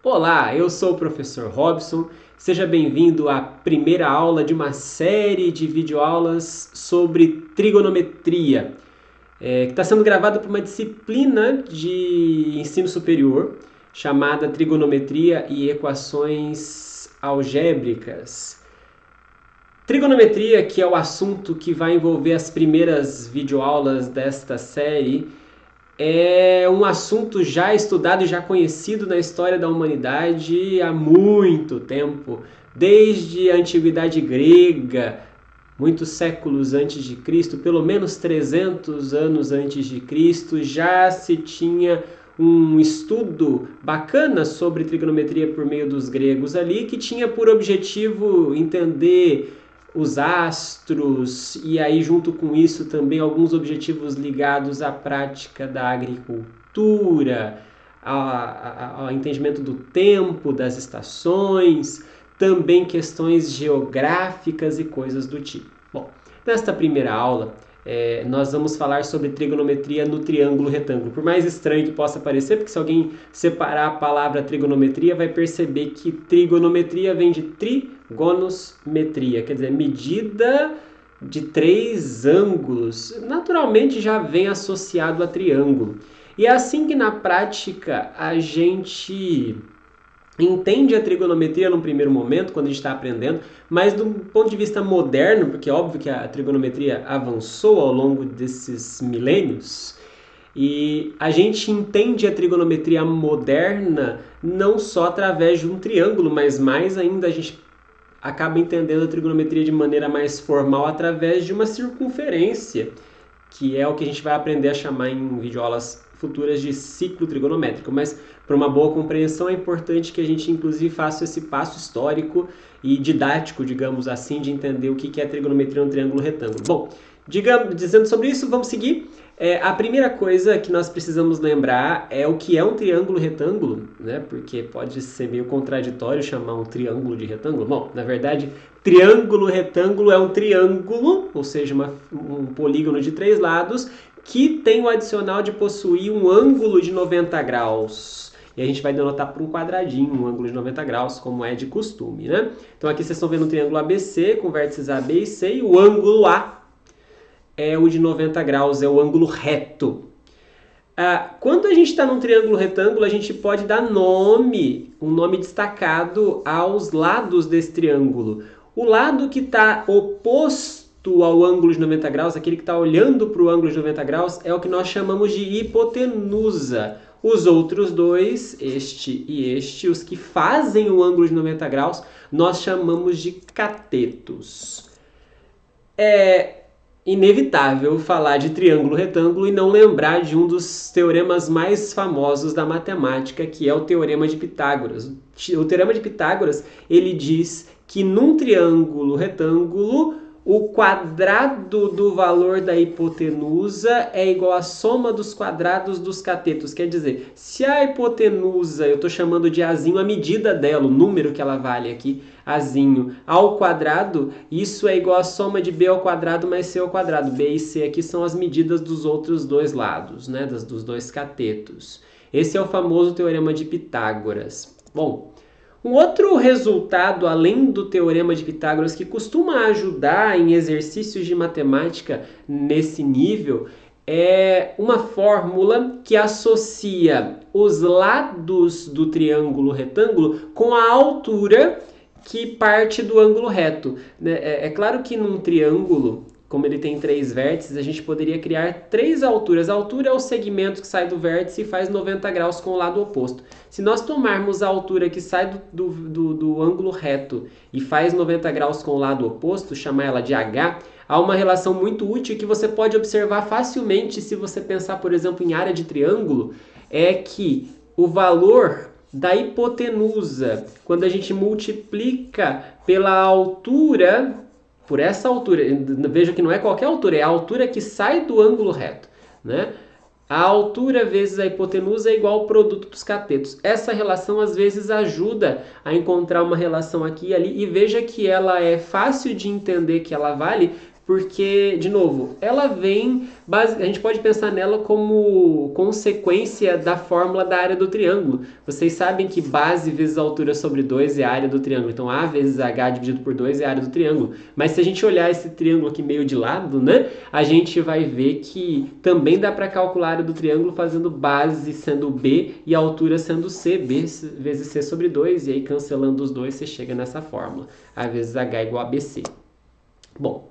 Olá, eu sou o professor Robson. Seja bem-vindo à primeira aula de uma série de videoaulas sobre trigonometria, que está sendo gravada por uma disciplina de ensino superior chamada Trigonometria e Equações Algébricas. Trigonometria, que é o assunto que vai envolver as primeiras videoaulas desta série, é um assunto já estudado e já conhecido na história da humanidade há muito tempo, desde a antiguidade grega, muitos séculos antes de Cristo, pelo menos 300 anos antes de Cristo, já se tinha um estudo bacana sobre trigonometria por meio dos gregos ali, que tinha por objetivo entender os astros e aí junto com isso também alguns objetivos ligados à prática da agricultura, ao entendimento do tempo, das estações, também questões geográficas e coisas do tipo. Bom, nesta primeira aula nós vamos falar sobre trigonometria no triângulo retângulo. Por mais estranho que possa parecer, porque se alguém separar a palavra trigonometria, vai perceber que trigonometria vem de trigonosmetria, quer dizer, medida de três ângulos. Naturalmente já vem associado a triângulo. E é assim que na prática a gente entende a trigonometria num primeiro momento, quando a gente está aprendendo, mas do ponto de vista moderno, porque é óbvio que a trigonometria avançou ao longo desses milênios, e a gente entende a trigonometria moderna não só através de um triângulo, mas mais ainda a gente acaba entendendo a trigonometria de maneira mais formal através de uma circunferência, que é o que a gente vai aprender a chamar em videoaulas futuras de ciclo trigonométrico. Mas para uma boa compreensão é importante que a gente inclusive faça esse passo histórico e didático, digamos assim, de entender o que é trigonometria no triângulo retângulo. Bom, dizendo sobre isso, vamos seguir. A primeira coisa que nós precisamos lembrar é o que é um triângulo retângulo, né? Porque pode ser meio contraditório chamar um triângulo de retângulo. Bom, na verdade, triângulo retângulo é um triângulo, ou seja, um polígono de três lados, que tem o adicional de possuir um ângulo de 90 graus. E a gente vai denotar por um quadradinho, um ângulo de 90 graus, como é de costume, né? Então aqui vocês estão vendo um triângulo ABC com vértices A, B e C, e o ângulo A é o de 90 graus, é o ângulo reto. Quando a gente está num triângulo retângulo, a gente pode dar um nome destacado aos lados desse triângulo. O lado que está oposto ao ângulo de 90 graus, aquele que está olhando para o ângulo de 90 graus, é o que nós chamamos de hipotenusa. Os outros dois, este e este, os que fazem o ângulo de 90 graus, nós chamamos de catetos. É inevitável falar de triângulo retângulo e não lembrar de um dos teoremas mais famosos da matemática, que é o teorema de Pitágoras. O teorema de Pitágoras, ele diz que num triângulo retângulo, o quadrado do valor da hipotenusa é igual à soma dos quadrados dos catetos. Quer dizer, se a hipotenusa, eu estou chamando de Azinho a medida dela, o número que ela vale aqui, Azinho, ao quadrado, isso é igual à soma de B ao quadrado mais C ao quadrado. B e C aqui são as medidas dos outros dois lados, né, dos dois catetos. Esse é o famoso teorema de Pitágoras. Bom, um outro resultado, além do teorema de Pitágoras, que costuma ajudar em exercícios de matemática nesse nível, é uma fórmula que associa os lados do triângulo retângulo com a altura que parte do ângulo reto. É claro que num triângulo, como ele tem três vértices, a gente poderia criar três alturas. A altura é o segmento que sai do vértice e faz 90 graus com o lado oposto. Se nós tomarmos a altura que sai do ângulo reto e faz 90 graus com o lado oposto, chamar ela de H, há uma relação muito útil que você pode observar facilmente se você pensar, por exemplo, em área de triângulo, é que o valor da hipotenusa, quando a gente multiplica pela altura, por essa altura, veja que não é qualquer altura, é a altura que sai do ângulo reto, né? A altura vezes a hipotenusa é igual ao produto dos catetos. Essa relação às vezes ajuda a encontrar uma relação aqui e ali, e veja que ela é fácil de entender que ela vale porque, de novo, ela vem, a gente pode pensar nela como consequência da fórmula da área do triângulo. Vocês sabem que base vezes altura sobre 2 é a área do triângulo, então A vezes H dividido por 2 é a área do triângulo. Mas se a gente olhar esse triângulo aqui meio de lado, né, a gente vai ver que também dá para calcular a área do triângulo fazendo base sendo B e a altura sendo C, B vezes C sobre 2, e aí cancelando os dois você chega nessa fórmula, A vezes H igual a BC. Bom,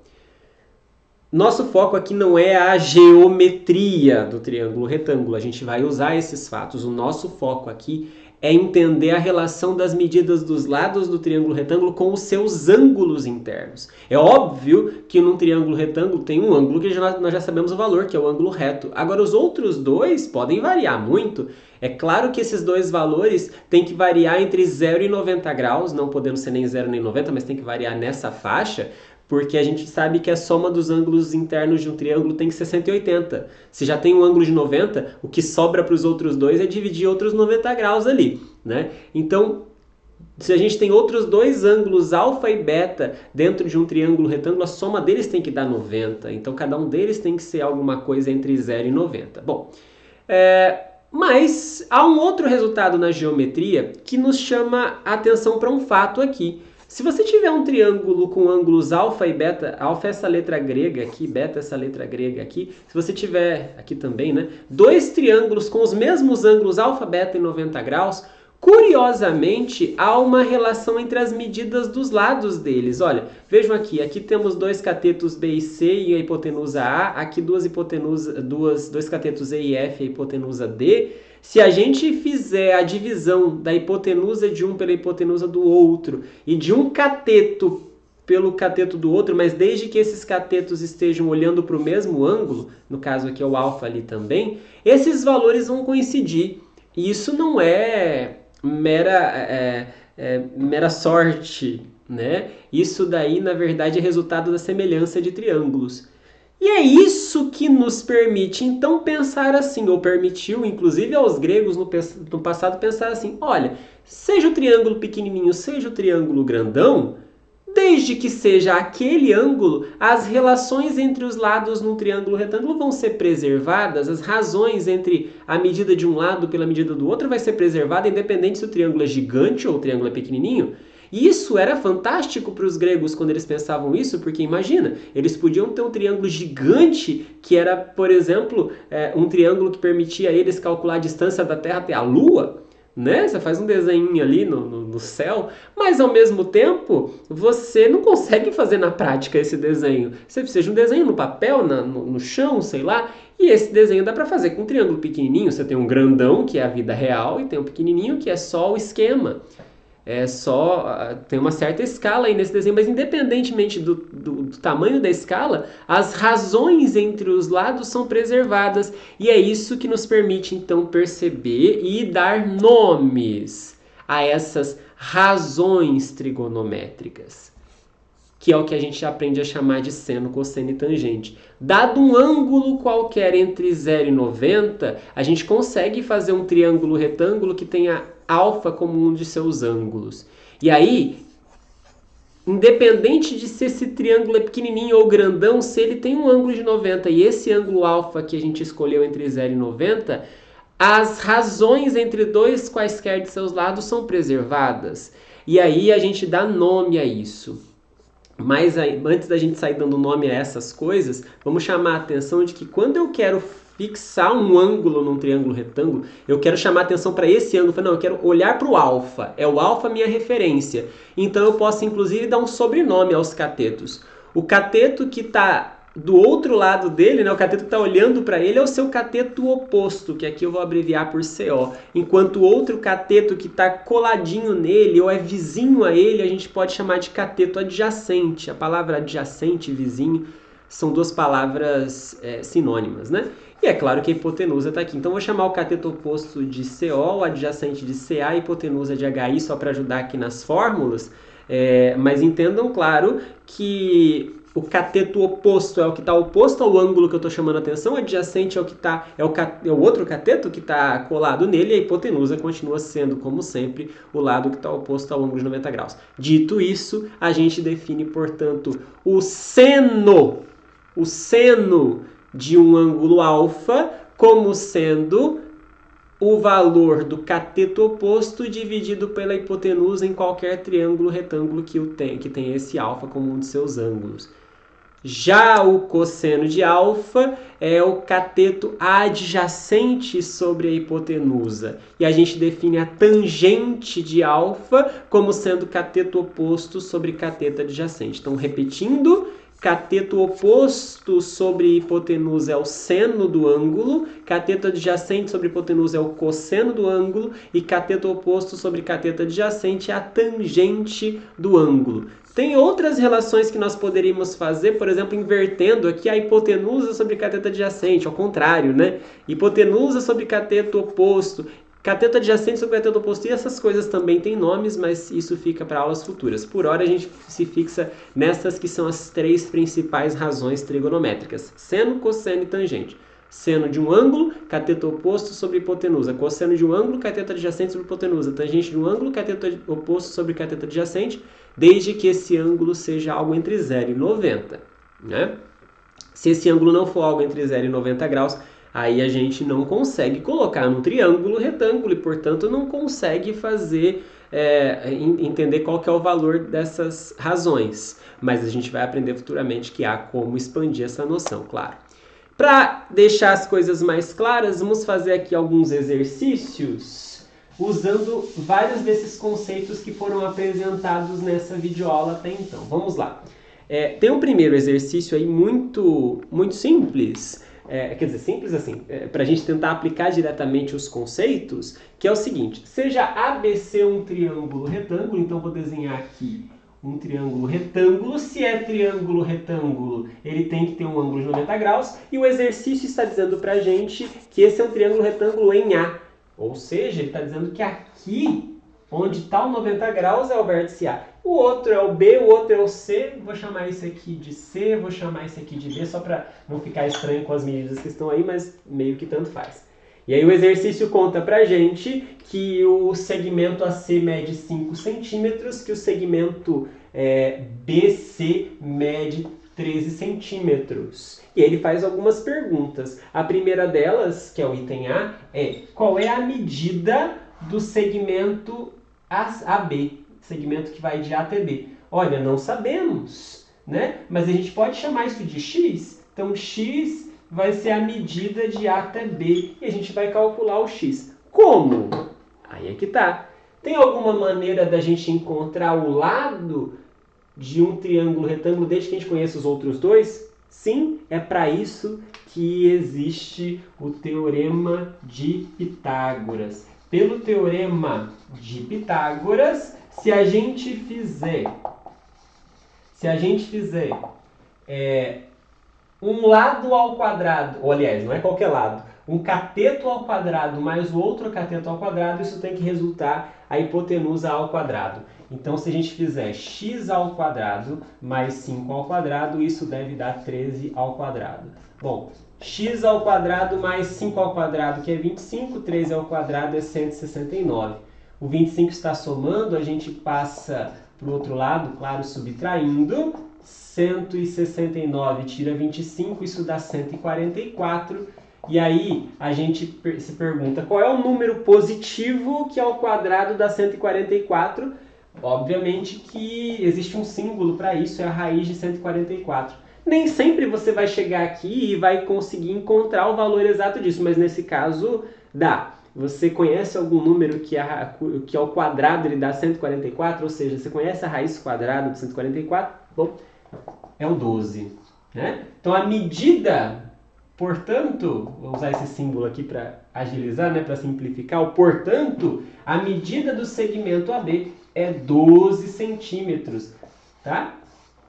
nosso foco aqui não é a geometria do triângulo retângulo, a gente vai usar esses fatos. O nosso foco aqui é entender a relação das medidas dos lados do triângulo retângulo com os seus ângulos internos. É óbvio que num triângulo retângulo tem um ângulo que nós já sabemos o valor, que é o ângulo reto. Agora, os outros dois podem variar muito. É claro que esses dois valores têm que variar entre 0 e 90 graus, não podendo ser nem 0 nem 90, mas tem que variar nessa faixa, porque a gente sabe que a soma dos ângulos internos de um triângulo tem que ser 180. Se já tem um ângulo de 90, o que sobra para os outros dois é dividir outros 90 graus ali, né? Então, se a gente tem outros dois ângulos, alfa e beta, dentro de um triângulo retângulo, a soma deles tem que dar 90. Então, cada um deles tem que ser alguma coisa entre 0 e 90. Bom, mas há um outro resultado na geometria que nos chama a atenção para um fato aqui. Se você tiver um triângulo com ângulos alfa e beta, alfa é essa letra grega aqui, beta é essa letra grega aqui, se você tiver, aqui também, né, dois triângulos com os mesmos ângulos alfa, beta e 90 graus, curiosamente, há uma relação entre as medidas dos lados deles. Olha, vejam aqui temos dois catetos B e C e a hipotenusa A, aqui dois catetos E e F e a hipotenusa D. Se a gente fizer a divisão da hipotenusa de um pela hipotenusa do outro e de um cateto pelo cateto do outro, mas desde que esses catetos estejam olhando para o mesmo ângulo, no caso aqui é o alfa ali também, esses valores vão coincidir. E isso não é mera sorte, né? Isso daí, na verdade, é resultado da semelhança de triângulos. E é isso que nos permite, então, pensar assim, ou permitiu, inclusive, aos gregos no passado pensar assim, olha, seja o triângulo pequenininho, seja o triângulo grandão, desde que seja aquele ângulo, as relações entre os lados num triângulo retângulo vão ser preservadas, as razões entre a medida de um lado pela medida do outro vai ser preservada, independente se o triângulo é gigante ou o triângulo é pequenininho. E isso era fantástico para os gregos quando eles pensavam isso, porque imagina, eles podiam ter um triângulo gigante que era, por exemplo, um triângulo que permitia a eles calcular a distância da Terra até a Lua, né? Você faz um desenho ali no céu, mas ao mesmo tempo você não consegue fazer na prática esse desenho. Você precisa de um desenho no papel, no chão, sei lá, e esse desenho dá para fazer com um triângulo pequenininho. Você tem um grandão, que é a vida real, e tem um pequenininho, que é só o esquema. Tem uma certa escala aí nesse desenho, mas independentemente do tamanho da escala, as razões entre os lados são preservadas, e é isso que nos permite então perceber e dar nomes a essas razões trigonométricas, que é o que a gente aprende a chamar de seno, cosseno e tangente. Dado um ângulo qualquer entre 0 e 90, a gente consegue fazer um triângulo retângulo que tenha alfa como um de seus ângulos. E aí, independente de se esse triângulo é pequenininho ou grandão, se ele tem um ângulo de 90 e esse ângulo alfa que a gente escolheu entre 0 e 90, as razões entre dois quaisquer de seus lados são preservadas. E aí a gente dá nome a isso. Mas antes da gente sair dando nome a essas coisas, vamos chamar a atenção de que quando eu quero fixar um ângulo num triângulo retângulo, eu quero chamar a atenção para esse ângulo. Não, eu quero olhar para o alfa. É o alfa minha referência. Então eu posso inclusive dar um sobrenome aos catetos. O cateto que está do outro lado dele, né, o cateto que está olhando para ele, é o seu cateto oposto, que aqui eu vou abreviar por CO. Enquanto o outro cateto que está coladinho nele, ou é vizinho a ele, a gente pode chamar de cateto adjacente. A palavra adjacente e vizinho são duas palavras sinônimas, né? E é claro que a hipotenusa está aqui. Então, eu vou chamar o cateto oposto de CO, o adjacente de CA, a hipotenusa de HI, só para ajudar aqui nas fórmulas. Mas entendam, claro, que o cateto oposto é o que está oposto ao ângulo que eu estou chamando a atenção, o adjacente é o outro cateto que está colado nele, e a hipotenusa continua sendo, como sempre, o lado que está oposto ao ângulo de 90 graus. Dito isso, a gente define, portanto, o seno o seno de um ângulo alfa como sendo o valor do cateto oposto dividido pela hipotenusa em qualquer triângulo retângulo que tenha esse alfa como um de seus ângulos. Já o cosseno de alfa é o cateto adjacente sobre a hipotenusa. E a gente define a tangente de alfa como sendo cateto oposto sobre cateto adjacente. Então, repetindo, cateto oposto sobre hipotenusa é o seno do ângulo, cateto adjacente sobre hipotenusa é o cosseno do ângulo e cateto oposto sobre cateto adjacente é a tangente do ângulo. Tem outras relações que nós poderíamos fazer, por exemplo, invertendo aqui a hipotenusa sobre cateto adjacente, ao contrário, né? Hipotenusa sobre cateto oposto, cateto adjacente sobre cateto oposto, e essas coisas também têm nomes, mas isso fica para aulas futuras. Por hora a gente se fixa nessas que são as três principais razões trigonométricas: seno, cosseno e tangente. Seno de um ângulo, cateto oposto sobre hipotenusa. Cosseno de um ângulo, cateto adjacente sobre hipotenusa. Tangente de um ângulo, cateto oposto sobre cateto adjacente, desde que esse ângulo seja algo entre 0 e 90. Né? Se esse ângulo não for algo entre 0 e 90 graus, aí a gente não consegue colocar num triângulo retângulo e, portanto, não consegue fazer entender qual que é o valor dessas razões. Mas a gente vai aprender futuramente que há como expandir essa noção, claro. Para deixar as coisas mais claras, vamos fazer aqui alguns exercícios usando vários desses conceitos que foram apresentados nessa videoaula até então. Vamos lá. Tem um primeiro exercício aí muito simples, quer dizer, simples assim, para a gente tentar aplicar diretamente os conceitos, que é o seguinte: seja ABC um triângulo retângulo, então vou desenhar aqui um triângulo retângulo. Se é triângulo retângulo, ele tem que ter um ângulo de 90 graus, e o exercício está dizendo para a gente que esse é um triângulo retângulo em A, ou seja, ele está dizendo que aqui, onde está o 90 graus, é o vértice A. O outro é o B, o outro é o C, vou chamar esse aqui de C, vou chamar esse aqui de D, só para não ficar estranho com as medidas que estão aí, mas meio que tanto faz. E aí o exercício conta pra gente que o segmento AC mede 5 centímetros, que o segmento BC mede 13 centímetros. E ele faz algumas perguntas. A primeira delas, que é o item A, é: qual é a medida do segmento AB, segmento que vai de A até B? Olha, não sabemos, né? Mas a gente pode chamar isso de X. Então, X vai ser a medida de A até B e a gente vai calcular o X. Como? Aí é que tá. Tem alguma maneira da gente encontrar o lado de um triângulo retângulo desde que a gente conheça os outros dois? Sim, é para isso que existe o Teorema de Pitágoras. Pelo Teorema de Pitágoras, se a gente fizer um lado ao quadrado, ou aliás, não é qualquer lado, um cateto ao quadrado mais o outro cateto ao quadrado, isso tem que resultar a hipotenusa ao quadrado. Então, se a gente fizer x ao quadrado mais 5 ao quadrado, isso deve dar 13 ao quadrado. Bom, x ao quadrado mais 5 ao quadrado, que é 25, 13 ao quadrado é 169. O 25 está somando, a gente passa para o outro lado, claro, subtraindo. 169 tira 25, isso dá 144. E aí a gente se pergunta qual é o número positivo que ao quadrado dá 144. Obviamente que existe um símbolo para isso, é a raiz de 144. Nem sempre você vai chegar aqui e vai conseguir encontrar o valor exato disso, mas nesse caso dá. Você conhece algum número que ao quadrado ele dá 144? Ou seja, você conhece a raiz quadrada de 144? Bom, é o 12. Né? Então a medida, portanto, vou usar esse símbolo aqui para agilizar, né, para simplificar, o portanto, a medida do segmento AB é 12 centímetros. Tá?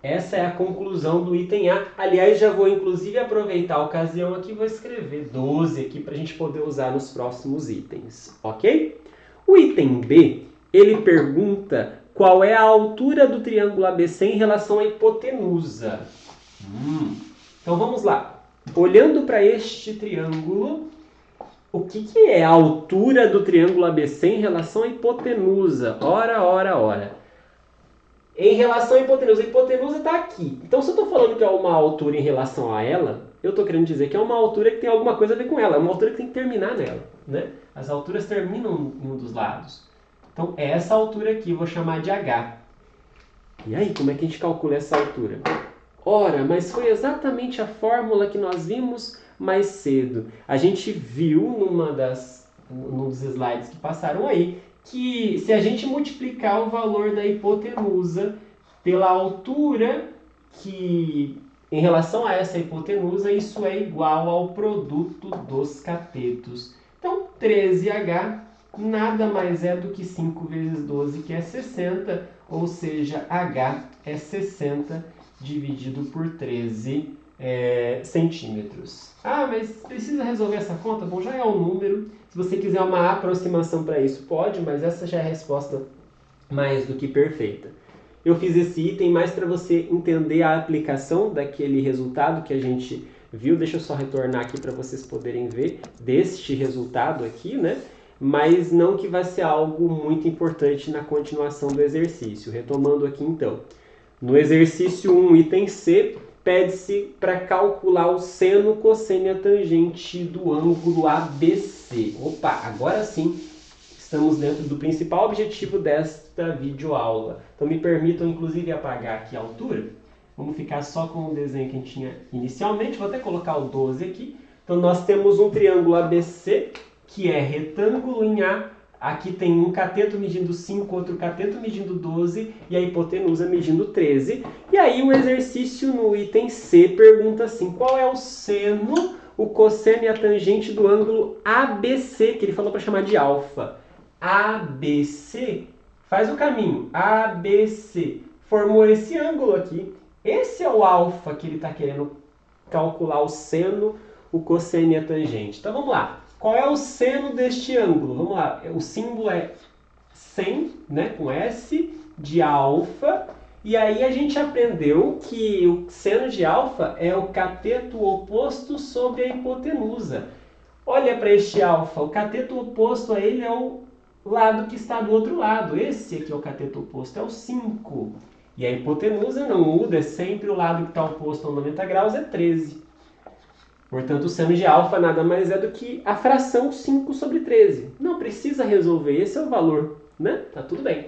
Essa é a conclusão do item A. Aliás, já vou inclusive aproveitar a ocasião aqui e vou escrever 12 aqui para a gente poder usar nos próximos itens, ok? O item B, ele pergunta qual é a altura do triângulo ABC em relação à hipotenusa. Então vamos lá. Olhando para este triângulo, o que é a altura do triângulo ABC em relação à hipotenusa? Ora. Em relação à hipotenusa, a hipotenusa está aqui. Então, se eu estou falando que é uma altura em relação a ela, eu estou querendo dizer que é uma altura que tem alguma coisa a ver com ela. É uma altura que tem que terminar nela, né? As alturas terminam em um dos lados. Então, essa altura aqui eu vou chamar de H. E aí, como é que a gente calcula essa altura? Ora, mas foi exatamente a fórmula que nós vimos mais cedo. A gente viu num dos slides que passaram aí, que se a gente multiplicar o valor da hipotenusa pela altura que, em relação a essa hipotenusa, isso é igual ao produto dos catetos. Então, 13H nada mais é do que 5 vezes 12, que é 60, ou seja, H é 60 dividido por 13 centímetros. Ah, mas precisa resolver essa conta? Bom, já é um número. Se você quiser uma aproximação para isso, pode, mas essa já é a resposta mais do que perfeita. Eu fiz esse item mais para você entender a aplicação daquele resultado que a gente viu. Deixa eu só retornar aqui para vocês poderem ver deste resultado aqui, né? Mas não que vai ser algo muito importante na continuação do exercício. Retomando aqui então. No exercício 1, item C, pede-se para calcular o seno, cosseno e a tangente do ângulo ABC. Opa, agora sim estamos dentro do principal objetivo desta videoaula. Então me permitam inclusive apagar aqui a altura. Vamos ficar só com o desenho que a gente tinha inicialmente. Vou até colocar o 12 aqui. Então nós temos um triângulo ABC, que é retângulo em A. Aqui tem um cateto medindo 5, outro cateto medindo 12 e a hipotenusa medindo 13. E aí o exercício no item C pergunta assim, qual é o seno, o cosseno e a tangente do ângulo ABC, que ele falou para chamar de alfa. ABC, faz o caminho, ABC, formou esse ângulo aqui. Esse é o alfa que ele está querendo calcular o seno, o cosseno e a tangente. Então vamos lá. Qual é o seno deste ângulo? Vamos lá, o símbolo é 100, né, com S, de alfa. E aí a gente aprendeu que o seno de alfa é o cateto oposto sobre a hipotenusa. Olha para este alfa, o cateto oposto a ele é o lado que está do outro lado. Esse aqui é o cateto oposto, é o 5. E a hipotenusa não muda, é sempre o lado que está oposto a 90 graus, é 13. Portanto, o seno de alfa nada mais é do que a fração 5 sobre 13. Não precisa resolver, esse é o valor, né? Tá tudo bem.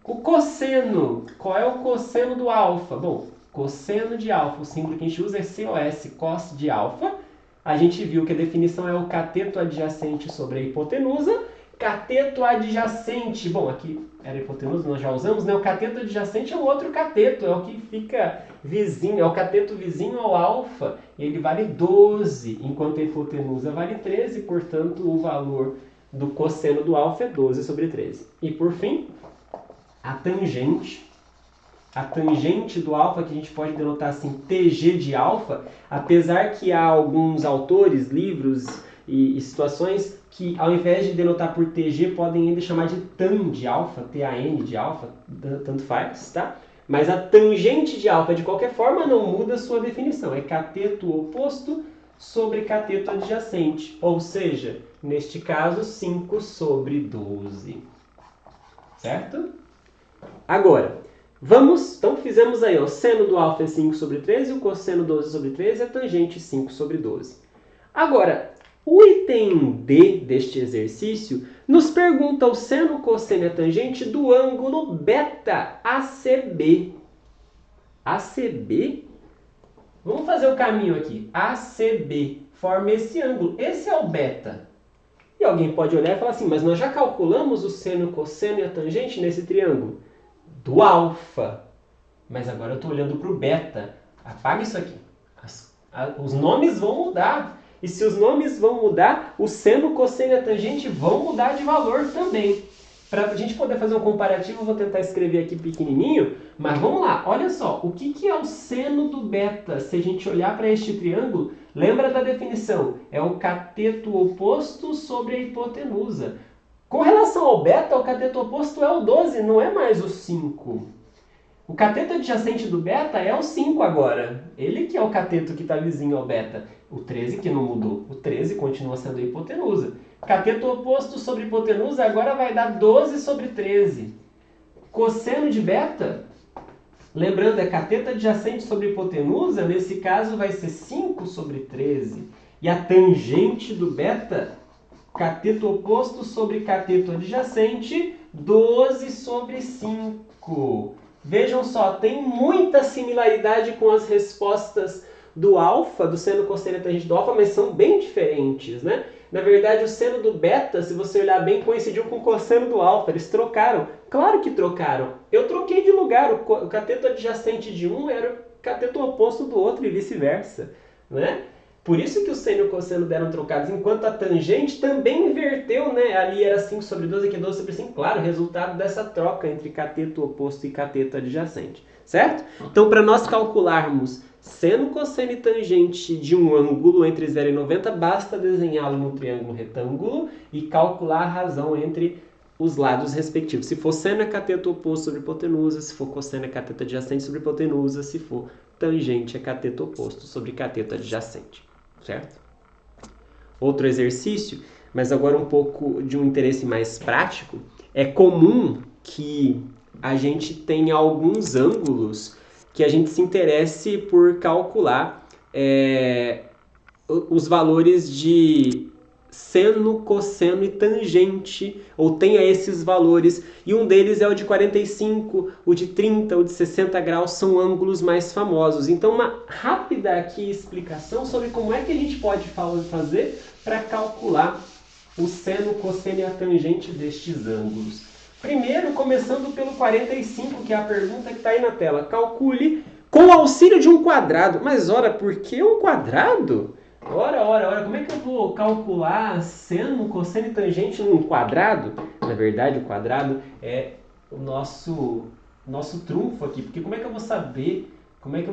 O cosseno, qual é o cosseno do alfa? Bom, cosseno de alfa, o símbolo que a gente usa é COS, cos de alfa. A gente viu que a definição é o cateto adjacente sobre a hipotenusa. Cateto adjacente, bom, aqui era a hipotenusa, nós já usamos, né? O cateto adjacente é o outro cateto, é o que fica vizinho, é o cateto vizinho ao alfa. Ele vale 12, enquanto a hipotenusa vale 13, portanto o valor do cosseno do alfa é 12 sobre 13. E por fim, a tangente do alfa, que a gente pode denotar assim TG de alfa, apesar que há alguns autores, livros e situações que ao invés de denotar por TG podem ainda chamar de tan de alfa, TAN de alfa, tanto faz, tá? Mas a tangente de alfa, de qualquer forma, não muda a sua definição. É cateto oposto sobre cateto adjacente. Ou seja, neste caso, 5 sobre 12. Certo? Agora, vamos... Então, fizemos aí, ó, o seno do alfa é 5 sobre 13, o cosseno 12 sobre 13 e a tangente 5 sobre 12. Agora, o item D deste exercício nos pergunta o seno, cosseno e a tangente do ângulo beta ACB. ACB? Vamos fazer o caminho aqui. ACB forma esse ângulo. Esse é o beta. E alguém pode olhar e falar assim, mas nós já calculamos o seno, cosseno e a tangente nesse triângulo? Do alfa. Mas agora eu estou olhando para o beta. Apaga isso aqui. Os nomes vão mudar. E se os nomes vão mudar, o seno, cosseno e a tangente vão mudar de valor também. Para a gente poder fazer um comparativo, eu vou tentar escrever aqui pequenininho, mas vamos lá. Olha só, o que é o seno do beta? Se a gente olhar para este triângulo, lembra da definição? É o cateto oposto sobre a hipotenusa. Com relação ao beta, o cateto oposto é o 12, não é mais o 5. O cateto adjacente do beta é o 5 agora. Ele que é o cateto que está vizinho ao beta. O 13 que não mudou. O 13 continua sendo a hipotenusa. Cateto oposto sobre hipotenusa agora vai dar 12 sobre 13. Cosseno de beta Lembrando, é cateto adjacente sobre hipotenusa, nesse caso vai ser 5 sobre 13. E a tangente do beta, cateto oposto sobre cateto adjacente, 12 sobre 5. Vejam só, tem muita similaridade com as respostas do alfa, do seno, cosseno e tangente do alfa, mas são bem diferentes, né? Na verdade, o seno do beta, se você olhar bem, coincidiu com o cosseno do alfa. Eles trocaram. Claro que trocaram. Eu troquei de lugar. O cateto adjacente de um era o cateto oposto do outro e vice-versa, né? Por isso que o seno e o cosseno deram trocados, enquanto a tangente também inverteu, né? Ali era 5 sobre 12, aqui é 12 sobre 5. Claro, resultado dessa troca entre cateto oposto e cateto adjacente, certo? Então, para nós calcularmos seno, cosseno e tangente de um ângulo entre 0 e 90, basta desenhá-lo no triângulo retângulo e calcular a razão entre os lados respectivos. Se for seno, é cateto oposto sobre hipotenusa. Se for cosseno, é cateto adjacente sobre hipotenusa. Se for tangente, é cateto oposto sobre cateto adjacente, certo? Outro exercício, mas agora um pouco de um interesse mais prático. É comum que a gente tenha alguns ângulos que a gente se interesse por calcular os valores de seno, cosseno e tangente, ou tenha esses valores, e um deles é o de 45, o de 30, o de 60 graus, são ângulos mais famosos. Então, uma rápida aqui explicação sobre como é que a gente pode fazer para calcular o seno, cosseno e a tangente destes ângulos. Primeiro, começando pelo 45, que é a pergunta que está aí na tela. Calcule com o auxílio de um quadrado. Mas, ora, por que um quadrado? Ora, como é que eu vou calcular seno, cosseno e tangente num quadrado? Na verdade, o quadrado é o nosso trunfo aqui, porque como é que eu vou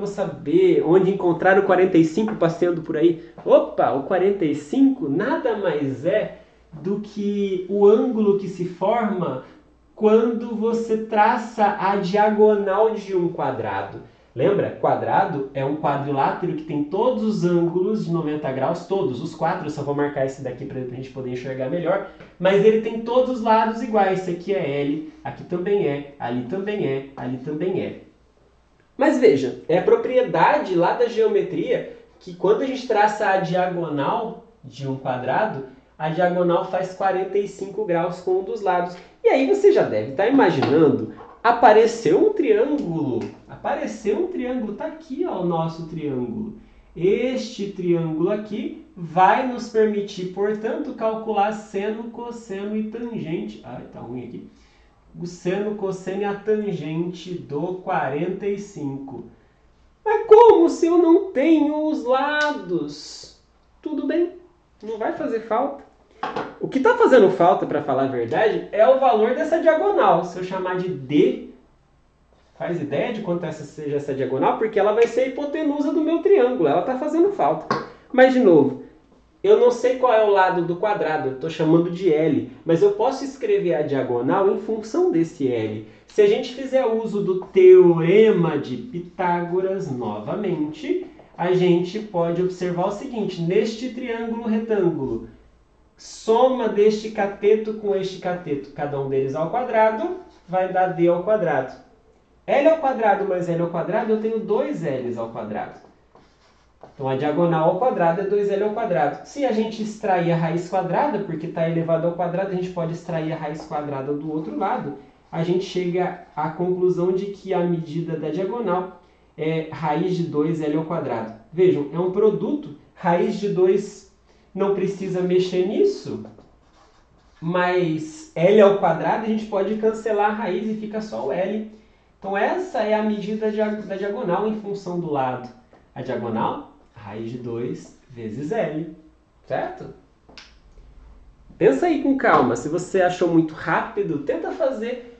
saber onde encontrar o 45 passeando por aí? Opa, o 45 nada mais é do que o ângulo que se forma quando você traça a diagonal de um quadrado. Lembra? Quadrado é um quadrilátero que tem todos os ângulos de 90 graus, todos, os 4, eu só vou marcar esse daqui para a gente poder enxergar melhor, mas ele tem todos os lados iguais, esse aqui é L, aqui também é, ali também é, ali também é. Mas veja, é a propriedade lá da geometria que quando a gente traça a diagonal de um quadrado, a diagonal faz 45 graus com um dos lados. E aí você já deve estar imaginando, apareceu um triângulo, tá aqui ó, o nosso triângulo. Este triângulo aqui vai nos permitir, portanto, calcular seno, cosseno e tangente. Ai, tá ruim aqui. O seno, cosseno e a tangente do 45. Mas como se eu não tenho os lados? Tudo bem, não vai fazer falta. O que está fazendo falta, para falar a verdade, é o valor dessa diagonal. Se eu chamar de D, faz ideia de quanto seja essa diagonal? Porque ela vai ser a hipotenusa do meu triângulo. Ela está fazendo falta. Mas, de novo, eu não sei qual é o lado do quadrado. Eu estou chamando de L. Mas eu posso escrever a diagonal em função desse L. Se a gente fizer uso do teorema de Pitágoras novamente, a gente pode observar o seguinte. Neste triângulo retângulo, soma deste cateto com este cateto, cada um deles ao quadrado, vai dar D ao quadrado. L ao quadrado mais L ao quadrado, eu tenho 2L ao quadrado. Então, a diagonal ao quadrado é 2L ao quadrado. Se a gente extrair a raiz quadrada, porque está elevado ao quadrado, a gente pode extrair a raiz quadrada do outro lado. A gente chega à conclusão de que a medida da diagonal é raiz de 2L ao quadrado. Vejam, é um produto, raiz de 2 não precisa mexer nisso, mas L ao quadrado a gente pode cancelar a raiz e fica só o L. Então essa é a medida da diagonal em função do lado. A diagonal, raiz de 2 vezes L, certo? Pensa aí com calma, se você achou muito rápido, tenta fazer...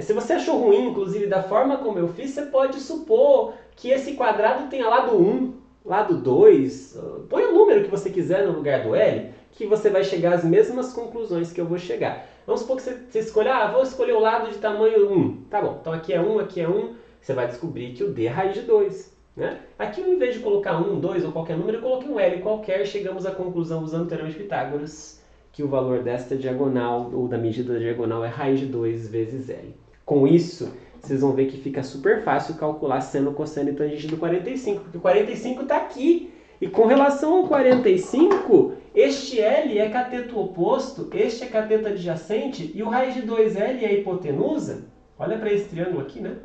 se você achou ruim, inclusive, da forma como eu fiz, você pode supor que esse quadrado tenha lado 1, lado 2, põe o número que você quiser no lugar do L, que você vai chegar às mesmas conclusões que eu vou chegar. Vamos supor que você escolha, vou escolher o lado de tamanho 1. Tá bom, então aqui é 1, você vai descobrir que o D é raiz de 2. Né? Aqui, em vez de colocar 1, 2 ou qualquer número, eu coloquei um L qualquer, chegamos à conclusão usando o teorema de Pitágoras, que o valor desta diagonal, ou da medida da diagonal, é raiz de 2 vezes L. Com isso, vocês vão ver que fica super fácil calcular seno, cosseno e tangente do 45, porque o 45 está aqui. E com relação ao 45, este L é cateto oposto, este é cateto adjacente, e o raiz de 2L é a hipotenusa. Olha para esse triângulo aqui, né?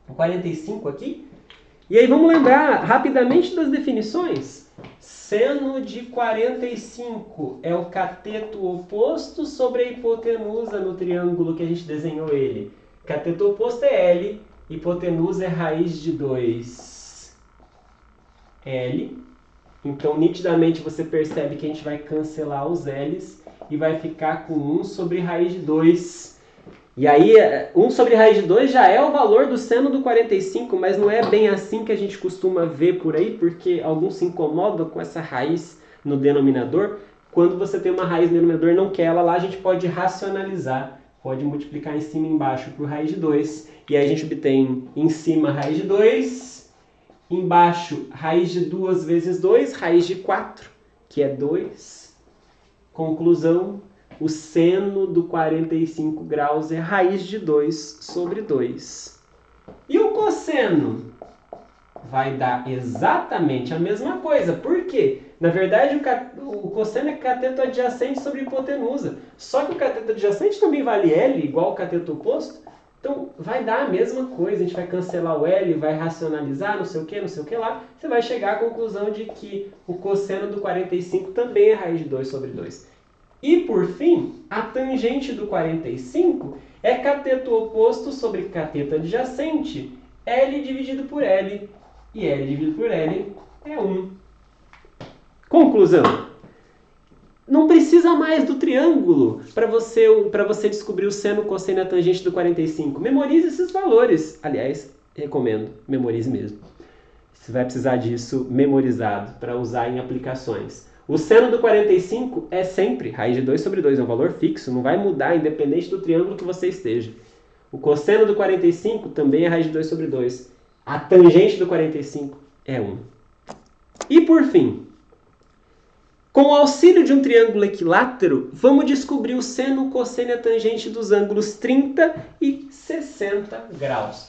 O 45 aqui. E aí vamos lembrar rapidamente das definições. Seno de 45 é o cateto oposto sobre a hipotenusa no triângulo que a gente desenhou ele. Cateto oposto é L, hipotenusa é raiz de 2L. Então, nitidamente, você percebe que a gente vai cancelar os L's e vai ficar com 1 sobre raiz de 2. E aí, 1 sobre raiz de 2 já é o valor do seno do 45, mas não é bem assim que a gente costuma ver por aí, porque alguns se incomodam com essa raiz no denominador. Quando você tem uma raiz no denominador e não quer ela lá, a gente pode racionalizar, pode multiplicar em cima e embaixo por raiz de 2. E aí a gente obtém em cima raiz de 2, embaixo raiz de 2 vezes 2, raiz de 4, que é 2. Conclusão. O seno do 45 graus é raiz de 2 sobre 2. E o cosseno? Vai dar exatamente a mesma coisa. Por quê? Na verdade, o cosseno é cateto adjacente sobre hipotenusa. Só que o cateto adjacente também vale L, igual ao cateto oposto. Então, vai dar a mesma coisa. A gente vai cancelar o L, vai racionalizar, não sei o que lá. Você vai chegar à conclusão de que o cosseno do 45 também é raiz de 2 sobre 2. E, por fim, a tangente do 45 é cateto oposto sobre cateto adjacente, L dividido por L, e L dividido por L é 1. Conclusão. Não precisa mais do triângulo para você descobrir o seno, cosseno e a tangente do 45. Memorize esses valores. Aliás, recomendo, memorize mesmo. Você vai precisar disso memorizado para usar em aplicações. O seno do 45 é sempre raiz de 2 sobre 2, é um valor fixo, não vai mudar independente do triângulo que você esteja. O cosseno do 45 também é raiz de 2 sobre 2. A tangente do 45 é 1. E por fim, com o auxílio de um triângulo equilátero, vamos descobrir o seno, cosseno e a tangente dos ângulos 30 e 60 graus.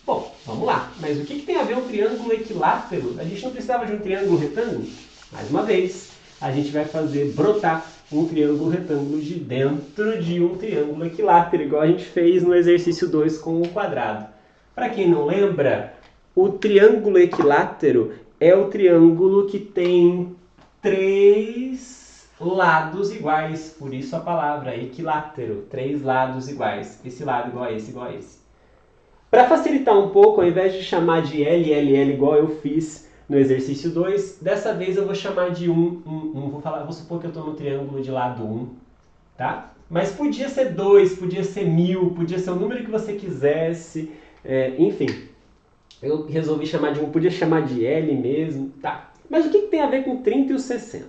Bom, vamos lá. Mas o que tem a ver um triângulo equilátero? A gente não precisava de um triângulo retângulo? Mais uma vez, a gente vai fazer brotar um triângulo retângulo de dentro de um triângulo equilátero, igual a gente fez no exercício 2 com o quadrado. Para quem não lembra, o triângulo equilátero é o triângulo que tem 3 lados iguais, por isso a palavra equilátero, 3 lados iguais, esse lado igual a esse, igual a esse. Para facilitar um pouco, ao invés de chamar de L, L, L igual eu fiz no exercício 2, dessa vez eu vou chamar de 1. Vou supor que eu estou no triângulo de lado 1, tá? Mas podia ser 2, podia ser 1000, podia ser o número que você quisesse, enfim. Eu resolvi chamar de 1, podia chamar de L mesmo, tá? Mas o que tem a ver com 30 e o 60?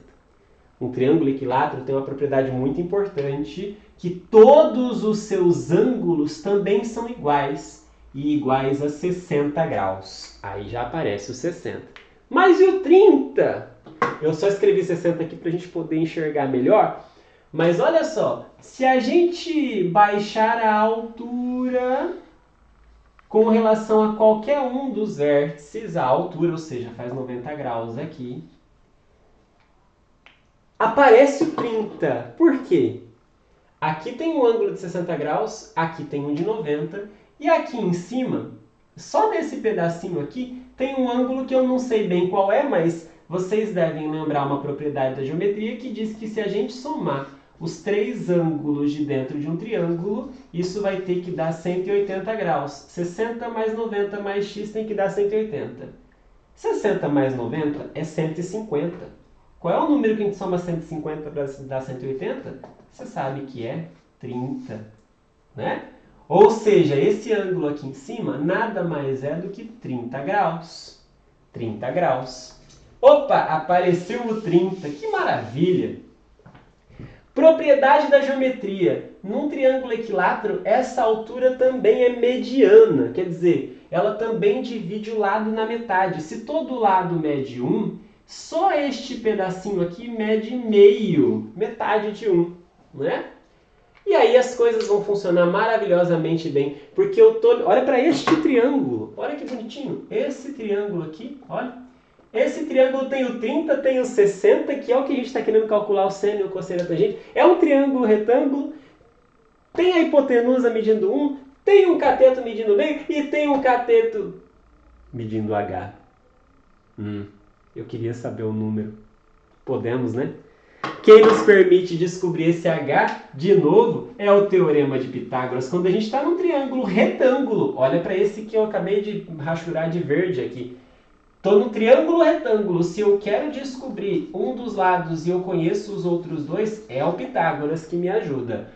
Um triângulo equilátero tem uma propriedade muito importante, que todos os seus ângulos também são iguais, e iguais a 60 graus. Aí já aparece o 60. Mas e o 30? Eu só escrevi 60 aqui para a gente poder enxergar melhor. Mas olha só, se a gente baixar a altura com relação a qualquer um dos vértices, a altura, ou seja, faz 90 graus aqui, aparece o 30. Por quê? Aqui tem um ângulo de 60 graus, aqui tem um de 90, e aqui em cima, só nesse pedacinho aqui, tem um ângulo que eu não sei bem qual é, mas vocês devem lembrar uma propriedade da geometria que diz que se a gente somar os 3 ângulos de dentro de um triângulo, isso vai ter que dar 180 graus. 60 mais 90 mais x tem que dar 180. 60 mais 90 é 150. Qual é o número que a gente soma 150 para dar 180? Você sabe que é 30, né? Ou seja, esse ângulo aqui em cima nada mais é do que 30 graus. 30 graus. Opa, apareceu o 30. Que maravilha! Propriedade da geometria. Num triângulo equilátero, essa altura também é mediana. Quer dizer, ela também divide o lado na metade. Se todo lado mede 1, só este pedacinho aqui mede meio. Metade de 1, né? E aí as coisas vão funcionar maravilhosamente bem, porque eu tô... Olha para este triângulo, olha que bonitinho, esse triângulo aqui, olha. Esse triângulo tem o 30, tem o 60, que é o que a gente está querendo calcular o seno e o cosseno da tangente. É um triângulo retângulo, tem a hipotenusa medindo 1, tem um cateto medindo meio e tem um cateto medindo H. Eu queria saber o número. Podemos, né? Quem nos permite descobrir esse H, de novo, é o Teorema de Pitágoras. Quando a gente está num triângulo retângulo, olha para esse que eu acabei de rachurar de verde aqui. Estou num triângulo retângulo. Se eu quero descobrir um dos lados e eu conheço os outros dois, é o Pitágoras que me ajuda.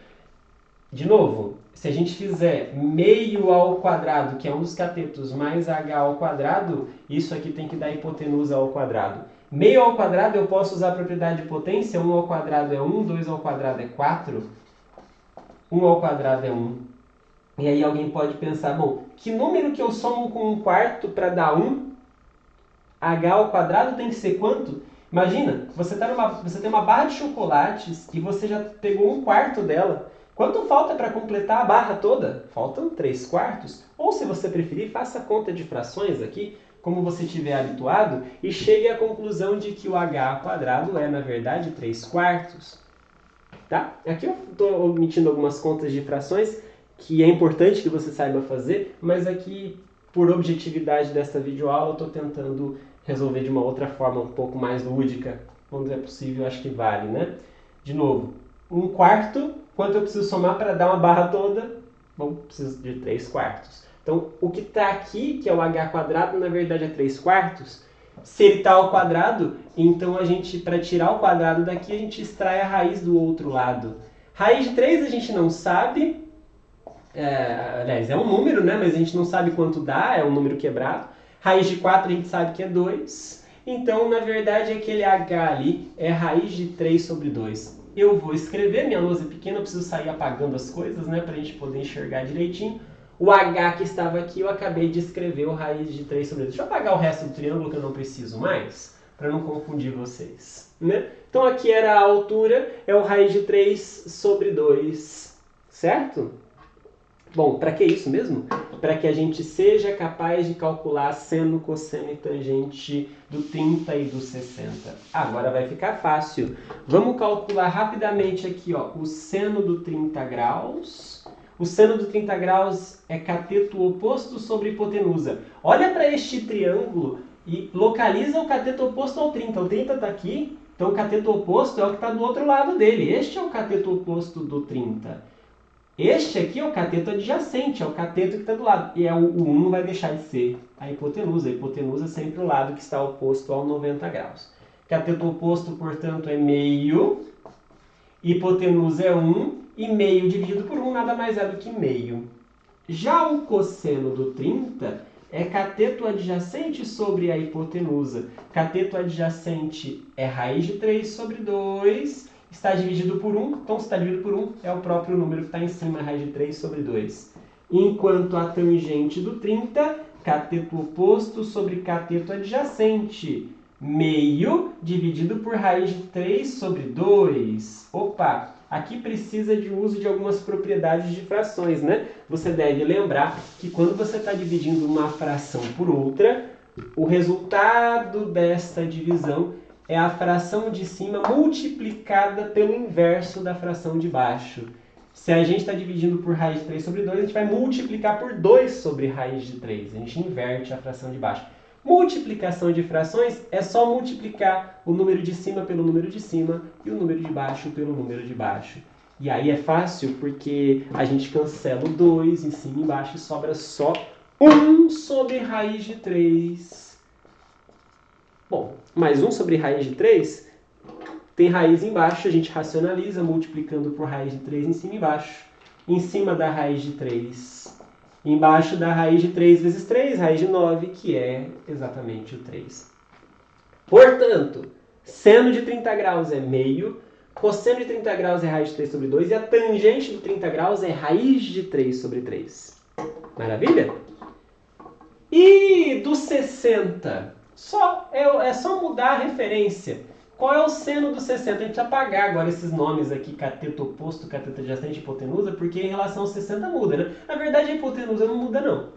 De novo, se a gente fizer meio ao quadrado, que é um dos catetos, mais h ao quadrado, isso aqui tem que dar hipotenusa ao quadrado. Meio ao quadrado eu posso usar a propriedade de potência, 1 ao quadrado é 1, 2 ao quadrado é 4, 1 ao quadrado é 1. E aí alguém pode pensar, bom, que número que eu somo com 1/4 para dar 1? H ao quadrado tem que ser quanto? Imagina, você tem uma barra de chocolates e você já pegou 1/4 dela. Quanto falta para completar a barra toda? Faltam 3/4. Ou se você preferir, faça a conta de frações aqui, como você estiver habituado, e chegue à conclusão de que o h ao quadrado é, na verdade, 3/4. Tá? Aqui eu estou omitindo algumas contas de frações que é importante que você saiba fazer, mas aqui, por objetividade desta videoaula, eu estou tentando resolver de uma outra forma, um pouco mais lúdica. Quando é possível, acho que vale, né? De novo, 1/4, quanto eu preciso somar para dar uma barra toda? Bom, preciso de 3/4. Então, o que está aqui, que é o h quadrado, na verdade é 3/4. Se ele está ao quadrado, então a gente, para tirar o quadrado daqui, a gente extrai a raiz do outro lado. Raiz de 3 a gente não sabe, aliás, é um número, né? Mas a gente não sabe quanto dá, é um número quebrado. Raiz de 4 a gente sabe que é 2. Então, na verdade, aquele h ali é raiz de 3 sobre 2. Eu vou escrever, minha lousa é pequena, eu preciso sair apagando as coisas, né? Para a gente poder enxergar direitinho. O h que estava aqui, eu acabei de escrever o raiz de 3 sobre 2. Deixa eu apagar o resto do triângulo que eu não preciso mais, para não confundir vocês, né? Então, aqui era a altura, é o raiz de 3 sobre 2, certo? Bom, para que isso mesmo? Para que a gente seja capaz de calcular seno, cosseno e tangente do 30 e do 60. Agora vai ficar fácil. Vamos calcular rapidamente aqui, ó, o seno do 30 graus. O seno do 30 graus é cateto oposto sobre hipotenusa. Olha para este triângulo e localiza o cateto oposto ao 30. O 30 está aqui, então o cateto oposto é o que está do outro lado dele. Este é o cateto oposto do 30. Este aqui é o cateto adjacente, é o cateto que está do lado. E o 1 não vai deixar de ser a hipotenusa. A hipotenusa é sempre o lado que está oposto ao 90 graus. Cateto oposto, portanto, é meio. Hipotenusa é 1. E meio dividido por 1 nada mais é do que meio. Já o cosseno do 30 é cateto adjacente sobre a hipotenusa. Cateto adjacente é raiz de 3 sobre 2. Está dividido por 1, então se está dividido por 1, é o próprio número que está em cima, raiz de 3 sobre 2. Enquanto a tangente do 30, cateto oposto sobre cateto adjacente. Meio dividido por raiz de 3 sobre 2. Opa, aqui precisa de uso de algumas propriedades de frações, né? Você deve lembrar que quando você está dividindo uma fração por outra, o resultado desta divisão é a fração de cima multiplicada pelo inverso da fração de baixo. Se a gente está dividindo por raiz de 3 sobre 2, a gente vai multiplicar por 2 sobre raiz de 3. A gente inverte a fração de baixo. Multiplicação de frações é só multiplicar o número de cima pelo número de cima e o número de baixo pelo número de baixo. E aí é fácil porque a gente cancela o 2 em cima e embaixo e sobra só 1 sobre raiz de 3. Bom, mais 1 sobre raiz de 3, tem raiz embaixo, a gente racionaliza multiplicando por raiz de 3 em cima e embaixo. Em cima da raiz de 3, embaixo da raiz de 3 vezes 3, raiz de 9, que é exatamente o 3. Portanto, seno de 30 graus é meio, cosseno de 30 graus é raiz de 3 sobre 2 e a tangente do 30 graus é raiz de 3 sobre 3. Maravilha? E do 60? É só mudar a referência. Qual é o seno do 60? A gente precisa apagar agora esses nomes aqui, cateto oposto, cateto adjacente e hipotenusa, porque em relação ao 60 muda, né? Na verdade, a hipotenusa não muda, não.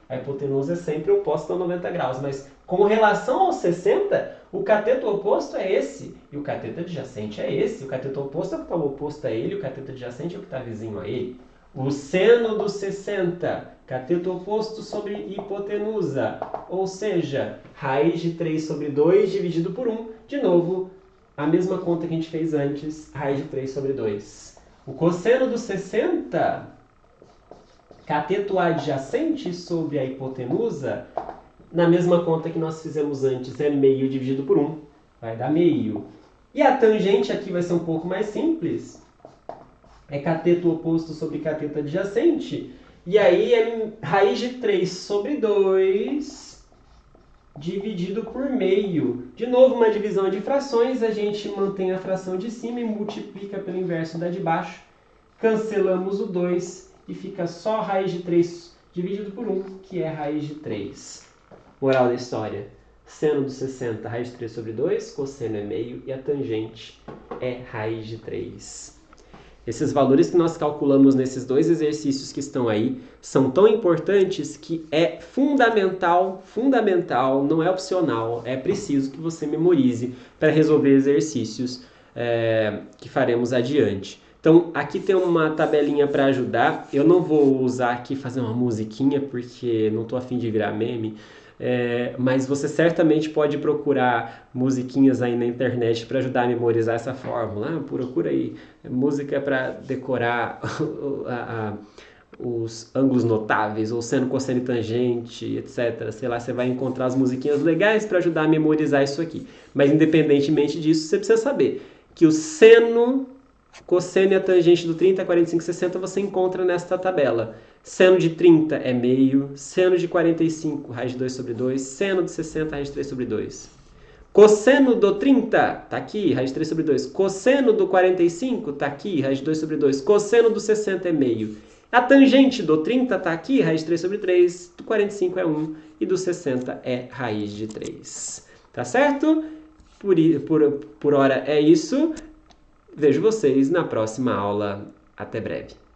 A hipotenusa é sempre oposta a 90 graus, mas com relação ao 60, o cateto oposto é esse, e o cateto adjacente é esse. O cateto oposto é o que está oposto a ele, o cateto adjacente é o que está vizinho a ele. O seno do 60, cateto oposto sobre hipotenusa, ou seja, raiz de 3 sobre 2 dividido por 1, de novo, a mesma conta que a gente fez antes, raiz de 3 sobre 2. O cosseno do 60, cateto adjacente sobre a hipotenusa, na mesma conta que nós fizemos antes, é meio dividido por 1, vai dar meio. E a tangente aqui vai ser um pouco mais simples, é cateto oposto sobre cateto adjacente, e aí é raiz de 3 sobre 2 dividido por meio. De novo, uma divisão de frações, a gente mantém a fração de cima e multiplica pelo inverso da de baixo. Cancelamos o 2 e fica só raiz de 3 dividido por 1, que é raiz de 3. Moral da história. Seno do 60, raiz de 3 sobre 2, cosseno é meio e a tangente é raiz de 3. Esses valores que nós calculamos nesses dois exercícios que estão aí são tão importantes que é fundamental, não é opcional, é preciso que você memorize para resolver exercícios que faremos adiante. Então, aqui tem uma tabelinha para ajudar. Eu não vou usar aqui fazer uma musiquinha porque não estou a fim de virar meme. Mas você certamente pode procurar musiquinhas aí na internet para ajudar a memorizar essa fórmula. Procura aí música para decorar os ângulos notáveis, ou seno, cosseno e tangente, etc. Sei lá, você vai encontrar as musiquinhas legais para ajudar a memorizar isso aqui. Mas independentemente disso, você precisa saber que o seno, cosseno e a tangente do 30, 45, 60 você encontra nesta tabela. Seno de 30 é meio, seno de 45, raiz de 2 sobre 2, seno de 60, raiz de 3 sobre 2. Cosseno do 30, tá aqui, raiz de 3 sobre 2. Cosseno do 45, tá aqui, raiz de 2 sobre 2. Cosseno do 60 é meio. A tangente do 30 tá aqui, raiz de 3 sobre 3. Do 45 é 1 e do 60 é raiz de 3. Tá certo? Por hora é isso. Vejo vocês na próxima aula. Até breve.